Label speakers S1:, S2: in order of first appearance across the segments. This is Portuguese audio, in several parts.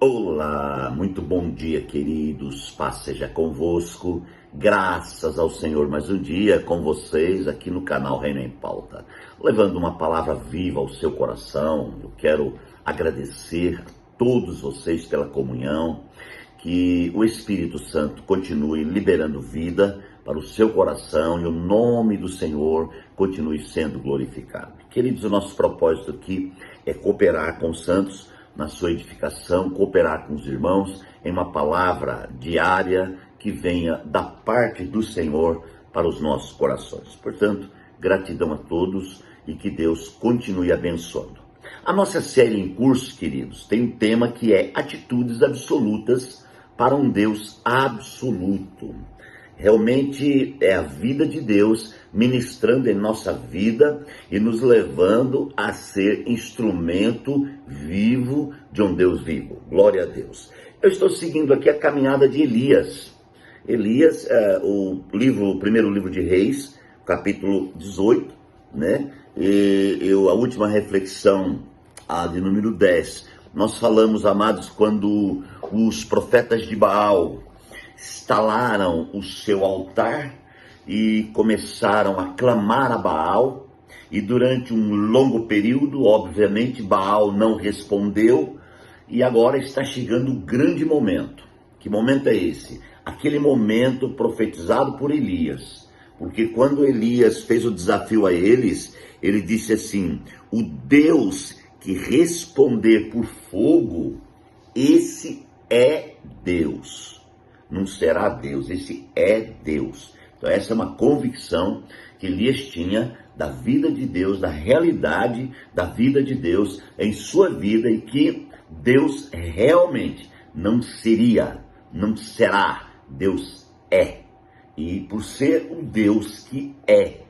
S1: Olá, muito bom dia, queridos. Paz seja convosco. Graças ao Senhor, mais um dia com vocês aqui no canal Reino em Pauta, levando uma palavra viva ao seu coração. Eu quero agradecer a todos vocês pela comunhão, que o Espírito Santo continue liberando vida para o seu coração e o nome do Senhor continue sendo glorificado. Queridos, o nosso propósito aqui é cooperar com os santos na sua edificação, cooperar com os irmãos em uma palavra diária que venha da parte do Senhor para os nossos corações. Portanto, gratidão a todos e que Deus continue abençoando. A nossa série em curso, queridos, tem um tema que é atitudes absolutas para um Deus absoluto. Realmente é a vida de Deus ministrando em nossa vida e nos levando a ser instrumento vivo de um Deus vivo. Glória a Deus. Eu estou seguindo aqui a caminhada de Elias. Elias, o primeiro livro de Reis, capítulo 18, né? A última reflexão, a de número 10, nós falamos, amados, quando os profetas de Baal instalaram o seu altar e começaram a clamar a Baal, e durante um longo período, obviamente, Baal não respondeu, e agora está chegando o grande momento. Que momento é esse? Aquele momento profetizado por Elias, porque quando Elias fez o desafio a eles, ele disse assim: o Deus que responder por fogo, esse é Deus. Não será Deus, esse é Deus. Então essa é uma convicção que Elias tinha da vida de Deus, da realidade da vida de Deus em sua vida, e que Deus realmente não seria, não será, Deus é. E por ser um Deus que é,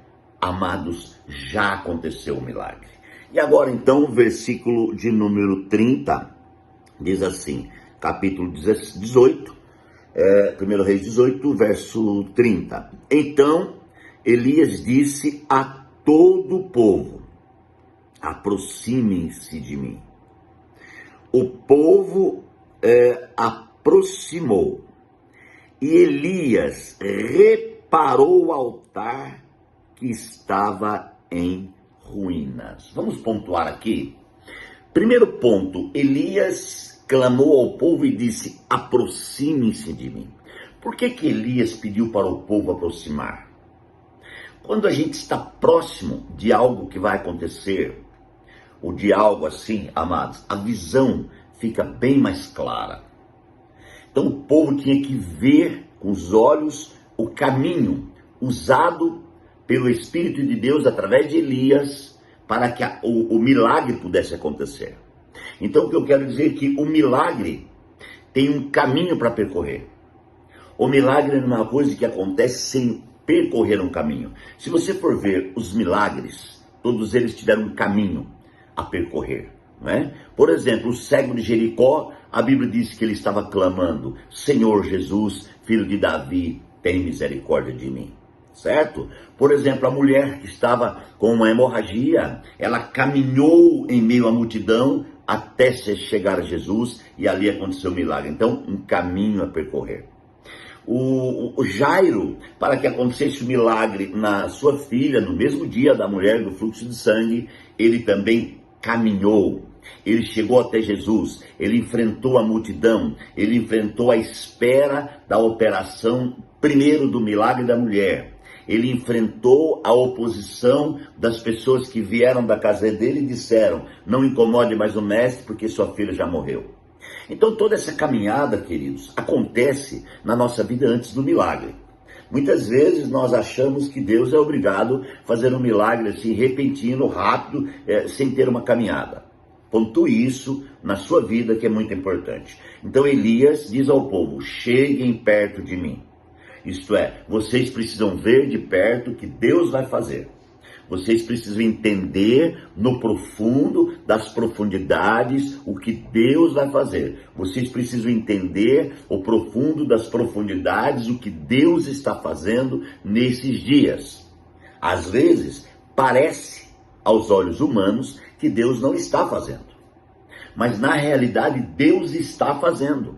S1: amados, já aconteceu o milagre. E agora então o versículo de número 30 diz assim, capítulo 18, 1 Reis 18, verso 30. Então Elias disse a todo o povo: aproximem-se de mim. O povo aproximou, e Elias reparou o altar que estava em ruínas. Vamos pontuar aqui. Primeiro ponto, Elias clamou ao povo e disse: aproxime-se de mim. Por que Elias pediu para o povo aproximar? Quando a gente está próximo de algo que vai acontecer, ou de algo assim, amados, a visão fica bem mais clara. Então o povo tinha que ver com os olhos o caminho usado pelo Espírito de Deus através de Elias para que o milagre pudesse acontecer. Então o que eu quero dizer é que o milagre tem um caminho para percorrer. O milagre não é uma coisa que acontece sem percorrer um caminho. Se você for ver os milagres, todos eles tiveram um caminho a percorrer, não é? Por exemplo, o cego de Jericó, a Bíblia diz que ele estava clamando: Senhor Jesus, filho de Davi, tem misericórdia de mim. Certo? Por exemplo, a mulher que estava com uma hemorragia, ela caminhou em meio à multidão até chegar a Jesus, e ali aconteceu o milagre. Então, um caminho a percorrer. O Jairo, para que acontecesse o milagre na sua filha, no mesmo dia da mulher do fluxo de sangue, ele também caminhou. Ele chegou até Jesus, ele enfrentou a multidão, ele enfrentou a espera da operação, primeiro do milagre da mulher. Ele enfrentou a oposição das pessoas que vieram da casa dele e disseram: não incomode mais o mestre, porque sua filha já morreu. Então toda essa caminhada, queridos, acontece na nossa vida antes do milagre. Muitas vezes nós achamos que Deus é obrigado a fazer um milagre assim, repentino, rápido, sem ter uma caminhada. Pontue isso na sua vida, que é muito importante. Então Elias diz ao povo: cheguem perto de mim. Isto é, vocês precisam ver de perto o que Deus vai fazer. Vocês precisam entender no profundo das profundidades o que Deus vai fazer. Vocês precisam entender o profundo das profundidades o que Deus está fazendo nesses dias. Às vezes, parece aos olhos humanos que Deus não está fazendo. mas na realidade Deus está fazendo.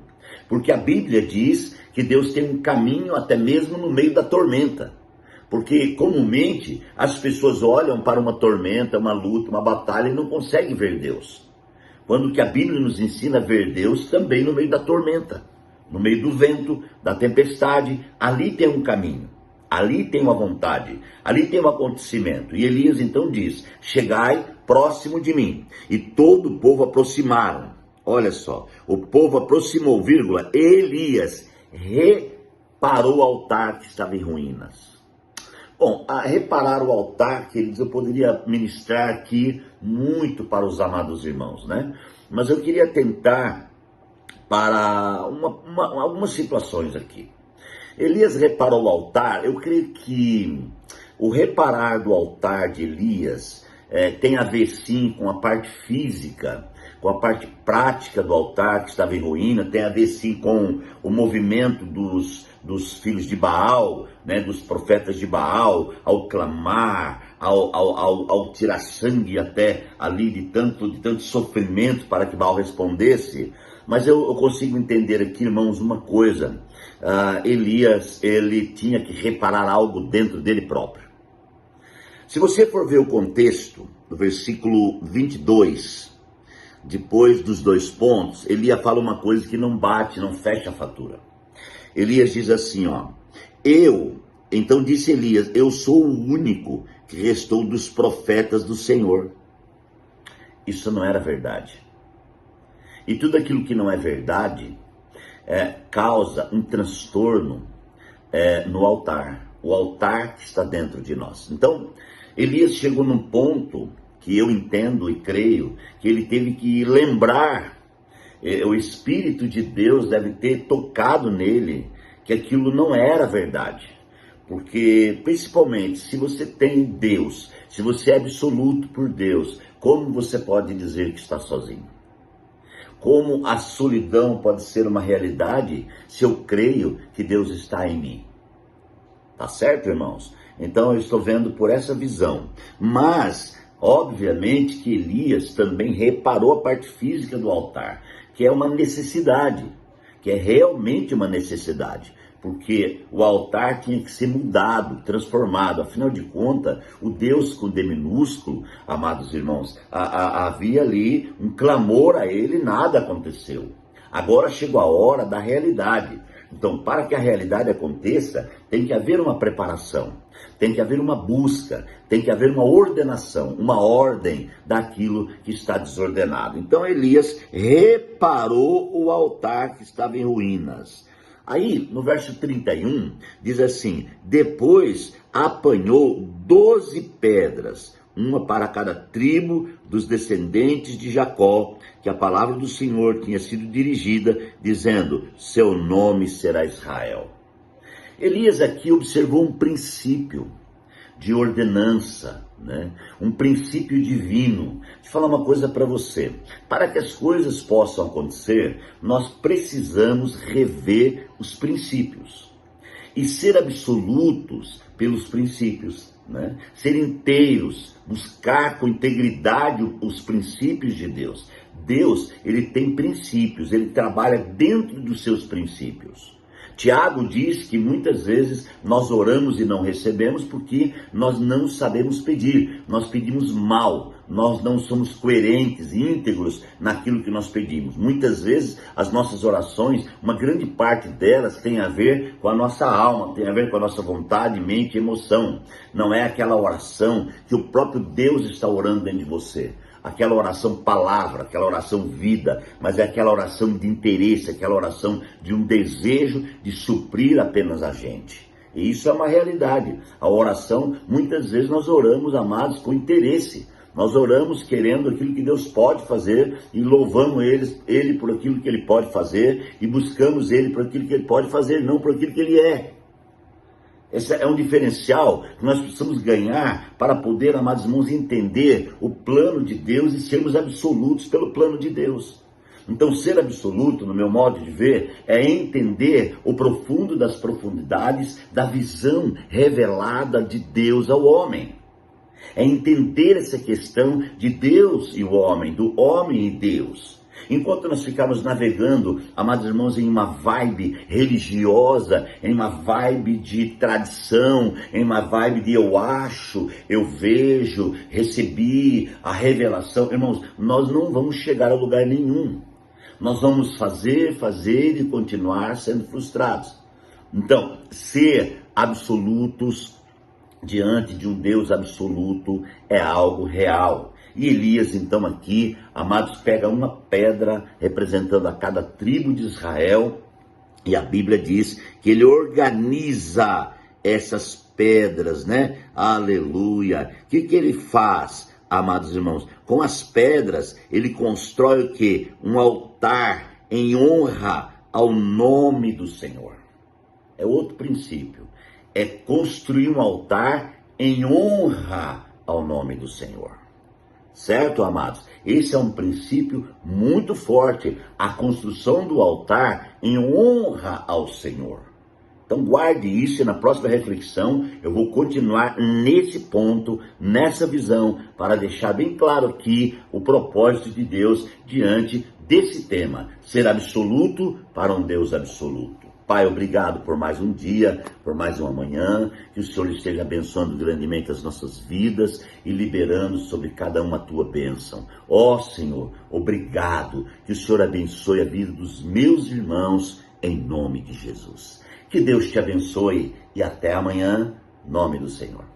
S1: Porque a Bíblia diz que Deus tem um caminho até mesmo no meio da tormenta. Porque comumente as pessoas olham para uma tormenta, uma luta, uma batalha e não conseguem ver Deus. Quando que a Bíblia nos ensina a ver Deus também no meio da tormenta, no meio do vento, da tempestade, ali tem um caminho, ali tem uma vontade, ali tem um acontecimento. E Elias então diz: chegai próximo de mim. E todo o povo aproximaram. Olha só, o povo aproximou, vírgula, Elias reparou o altar que estava em ruínas. Bom, a reparar o altar, queridos, eu poderia ministrar aqui muito para os amados irmãos, né? Mas eu queria tentar para algumas situações aqui. Elias reparou o altar. Eu creio que o reparar do altar de Elias tem a ver sim com a parte física, com a parte prática do altar que estava em ruína, tem a ver sim com o movimento dos filhos de Baal, né, dos profetas de Baal, ao clamar, ao tirar sangue até ali de tanto sofrimento para que Baal respondesse. Mas eu consigo entender aqui, irmãos, uma coisa. Elias, ele tinha que reparar algo dentro dele próprio. Se você for ver o contexto, do versículo 22, depois dos 2 pontos, Elias fala uma coisa que não bate, não fecha a fatura. Elias diz assim, então disse Elias, eu sou o único que restou dos profetas do Senhor. Isso não era verdade. E tudo aquilo que não é verdade causa um transtorno no altar. O altar que está dentro de nós. Então, Elias chegou num ponto que eu entendo e creio que ele teve que lembrar, o Espírito de Deus deve ter tocado nele, que aquilo não era verdade. Porque, principalmente, se você tem Deus, se você é absoluto por Deus, como você pode dizer que está sozinho? Como a solidão pode ser uma realidade se eu creio que Deus está em mim? Tá certo, irmãos? Então eu estou vendo por essa visão. Mas, obviamente que Elias também reparou a parte física do altar, que é uma necessidade, que é realmente uma necessidade. Porque o altar tinha que ser mudado, transformado. Afinal de contas, o Deus com D minúsculo, amados irmãos, havia ali um clamor a ele e nada aconteceu. Agora chegou a hora da realidade. Então, para que a realidade aconteça, tem que haver uma preparação, tem que haver uma busca, tem que haver uma ordenação, uma ordem daquilo que está desordenado. Então, Elias reparou o altar que estava em ruínas. Aí, no verso 31, diz assim, depois apanhou 12 pedras, uma para cada tribo dos descendentes de Jacó, que a palavra do Senhor tinha sido dirigida, dizendo, seu nome será Israel. Elias aqui observou um princípio de ordenança, né? Um princípio divino. Deixa eu falar uma coisa para você. Para que as coisas possam acontecer, nós precisamos rever os princípios e ser absolutos pelos princípios, né? Ser inteiros, buscar com integridade os princípios de Deus. Deus, ele tem princípios, ele trabalha dentro dos seus princípios. Tiago diz que muitas vezes nós oramos e não recebemos porque nós não sabemos pedir, nós pedimos mal, nós não somos coerentes e íntegros naquilo que nós pedimos. Muitas vezes as nossas orações, uma grande parte delas tem a ver com a nossa alma, tem a ver com a nossa vontade, mente e emoção. Não é aquela oração que o próprio Deus está orando dentro de você. Aquela oração palavra, aquela oração vida, mas é aquela oração de interesse, aquela oração de um desejo de suprir apenas a gente. E isso é uma realidade. A oração, muitas vezes nós oramos, amados, com interesse. Nós oramos querendo aquilo que Deus pode fazer e louvamos Ele por aquilo que Ele pode fazer e buscamos Ele por aquilo que Ele pode fazer, não por aquilo que Ele é. Esse é um diferencial que nós precisamos ganhar para poder, amados irmãos, entender o plano de Deus e sermos absolutos pelo plano de Deus. Então, ser absoluto, no meu modo de ver, é entender o profundo das profundidades da visão revelada de Deus ao homem. É entender essa questão de Deus e o homem, do homem e Deus. Enquanto nós ficamos navegando, amados irmãos, em uma vibe religiosa, em uma vibe de tradição, em uma vibe de eu acho, eu vejo, recebi a revelação, irmãos, nós não vamos chegar a lugar nenhum. Nós vamos fazer e continuar sendo frustrados. Então, ser absolutos diante de um Deus absoluto é algo real. E Elias, então, aqui, amados, pega uma pedra representando a cada tribo de Israel, e a Bíblia diz que ele organiza essas pedras, né? Aleluia! O que ele faz, amados irmãos? Com as pedras, ele constrói o quê? Um altar em honra ao nome do Senhor. É outro princípio. É construir um altar em honra ao nome do Senhor. Certo, amados? Esse é um princípio muito forte, a construção do altar em honra ao Senhor. Então guarde isso e na próxima reflexão eu vou continuar nesse ponto, nessa visão, para deixar bem claro aqui o propósito de Deus diante desse tema, ser absoluto para um Deus absoluto. Pai, obrigado por mais um dia, por mais uma manhã, que o Senhor esteja abençoando grandemente as nossas vidas e liberando sobre cada uma a tua bênção. Ó Senhor, obrigado, que o Senhor abençoe a vida dos meus irmãos, em nome de Jesus. Que Deus te abençoe e até amanhã, em nome do Senhor.